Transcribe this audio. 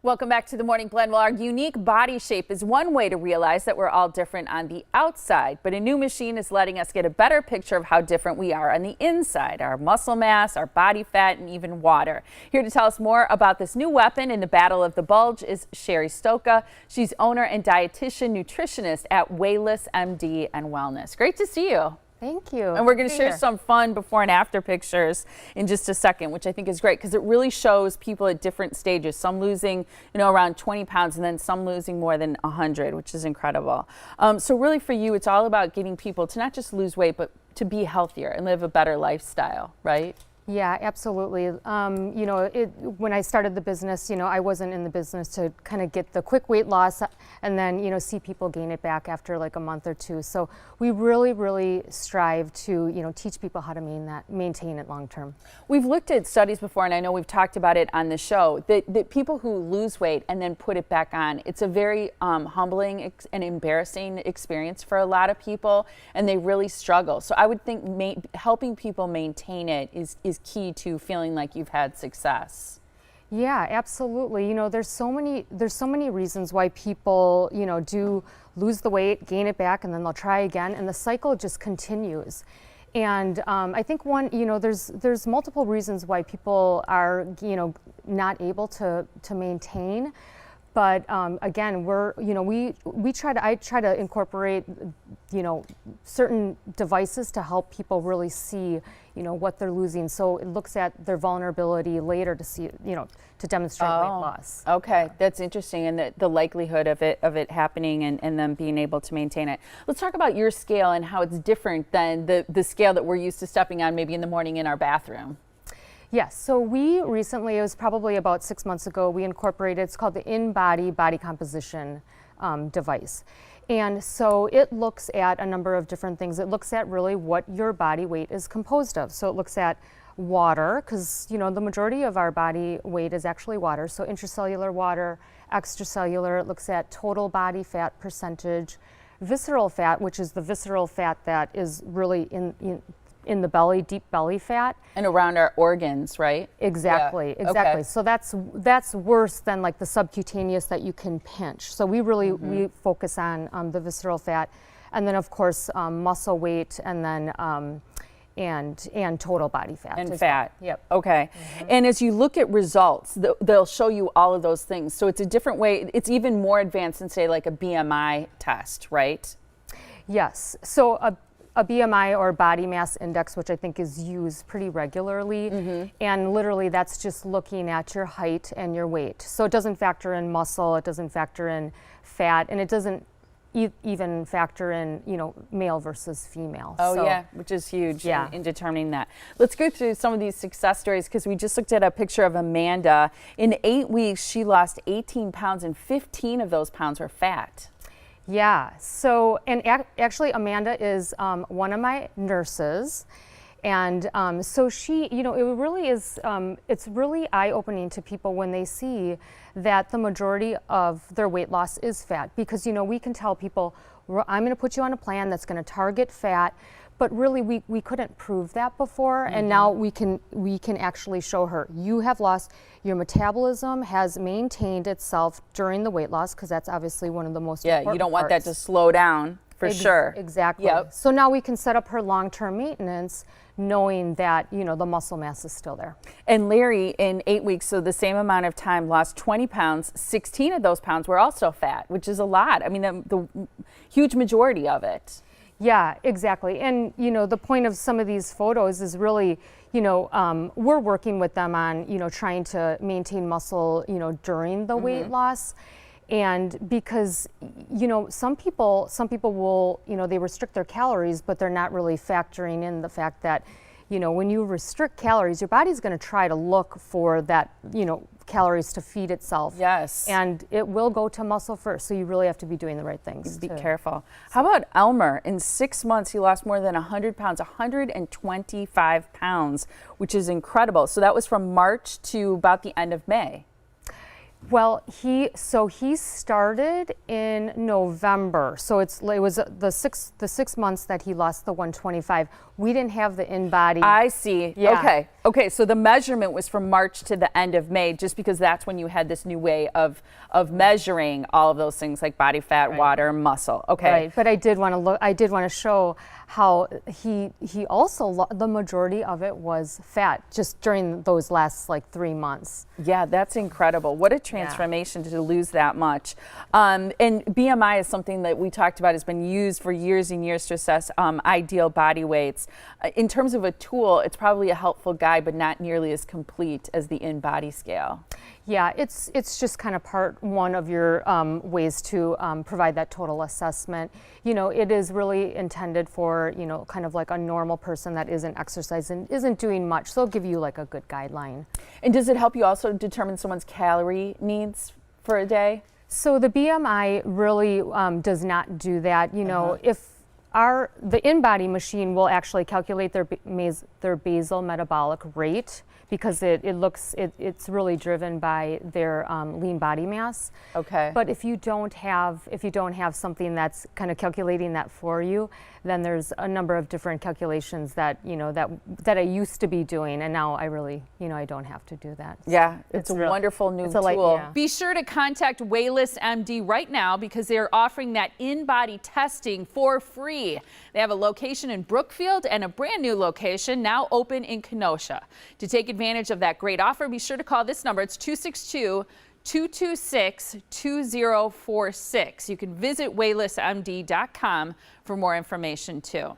Welcome back to the Morning Blend. Well, our unique body shape is one way to realize that we're all different on the outside, but a new machine is letting us get a better picture of how different we are on the inside, our muscle mass, our body fat, and even water. Here to tell us more about this new weapon in the battle of the bulge is Cheri Stoka. She's owner and dietitian nutritionist at Wayless MD and Wellness. Great to see you. Thank you. And we're going to share some fun before and after pictures in just a second, which I think is great because it really shows people at different stages, some losing, around 20 pounds and then some losing more than 100, which is incredible. So really for you, it's all about getting people to not just lose weight, but to be healthier and live a better lifestyle, right? Yeah, absolutely. When I started the business, I wasn't in the business to kind of get the quick weight loss and then, see people gain it back after like a month or two. So we really strive to, teach people how to maintain it long term. We've looked at studies before, and I know we've talked about it on the show, that people who lose weight and then put it back on, it's a very humbling and embarrassing experience for a lot of people, and they really struggle. So I would think helping people maintain it is key to feeling like you've had success. Yeah, absolutely. There's so many reasons why people, do lose the weight, gain it back, and then they'll try again, and the cycle just continues. And I think there's multiple reasons why people are, not able to maintain. But again, I try to incorporate, certain devices to help people really see, what they're losing. So it looks at their vulnerability later to see, to demonstrate weight loss. Okay, that's interesting, and the likelihood of it happening and them being able to maintain it. Let's talk about your scale and how it's different than the scale that we're used to stepping on maybe in the morning in our bathroom. Yes, so we recently, it was probably about 6 months ago, we incorporated, it's called the in-body body composition device. And so it looks at a number of different things. It looks at really what your body weight is composed of. So it looks at water, because the majority of our body weight is actually water. So intracellular water, extracellular, it looks at total body fat percentage, visceral fat, which is the visceral fat that is really in the belly, deep belly fat. And around our organs, right? Exactly, Yeah. exactly. Okay. So that's worse than like the subcutaneous that you can pinch. So we really, we focus on the visceral fat, and then of course muscle weight, and then and total body fat. And fat. Well. Yep. Okay. And as you look at results, they'll show you all of those things. So it's a different way, it's even more advanced than say like a BMI test, right? Yes. So a BMI or body mass index, which I think is used pretty regularly. And literally that's just looking at your height and your weight. So it doesn't factor in muscle, it doesn't factor in fat, and it doesn't even factor in, male versus female. Oh, so, yeah, which is huge in determining that. Let's go through some of these success stories, because we just looked at a picture of Amanda. In 8 weeks, she lost 18 pounds, and 15 of those pounds were fat. Yeah, so, and actually Amanda is one of my nurses, and so she, it really is, it's really eye-opening to people when they see that the majority of their weight loss is fat, because, we can tell people, I'm going to put you on a plan that's going to target fat, but really we couldn't prove that before, and now we can actually show her, you have lost, your metabolism has maintained itself during the weight loss, because that's obviously one of the most important you don't want parts. that to slow down, for sure. Exactly. Yep. So now we can set up her long-term maintenance, knowing that, the muscle mass is still there. And Larry, in 8 weeks, so the same amount of time, lost 20 pounds. 16 of those pounds were also fat, which is a lot. I mean, the huge majority of it. Yeah, exactly. And, the point of some of these photos is really, we're working with them on, trying to maintain muscle, during the weight loss. And because, some people will, they restrict their calories, but they're not really factoring in the fact that, when you restrict calories, your body's going to try to look for that, calories to feed itself. Yes. And it will go to muscle first. So you really have to be doing the right things. Be careful. How about Elmer? In 6 months, he lost more than 100 pounds, 125 pounds, which is incredible. So that was from March to about the end of May. Well, he started in November, so it was the 6 months that he lost the 125. We didn't have the in-body. I see. Yeah. Okay. So the measurement was from March to the end of May, just because that's when you had this new way of measuring all of those things like body fat, water, muscle. Okay. Right. But I did want to look. I did want to show how he also the majority of it was fat just during those last like 3 months. Yeah, that's incredible. What a transformation to lose that much. And BMI is something that we talked about has been used for years and years to assess ideal body weights. In terms of a tool, it's probably a helpful guide, but not nearly as complete as the in-body scale. Yeah, it's just kind of part one of your ways to provide that total assessment. You know, it is really intended for, you know, kind of like a normal person that isn't exercising, isn't doing much. So it'll give you like a good guideline. And does it help you also determine someone's calorie needs for a day? So the BMI really does not do that. You know, if the in-body machine will actually calculate their basal metabolic rate, because it's really driven by their lean body mass. Okay. But if you don't have something that's kind of calculating that for you, then there's a number of different calculations that that I used to be doing, and now I really I don't have to do that. Yeah, it's a wonderful new tool. Yeah. Be sure to contact Wayless MD right now because they're offering that in-body testing for free. They have a location in Brookfield and a brand new location now open in Kenosha. To take advantage of that great offer, be sure to call this number. It's 262-226-2046. You can visit waylessmd.com for more information too.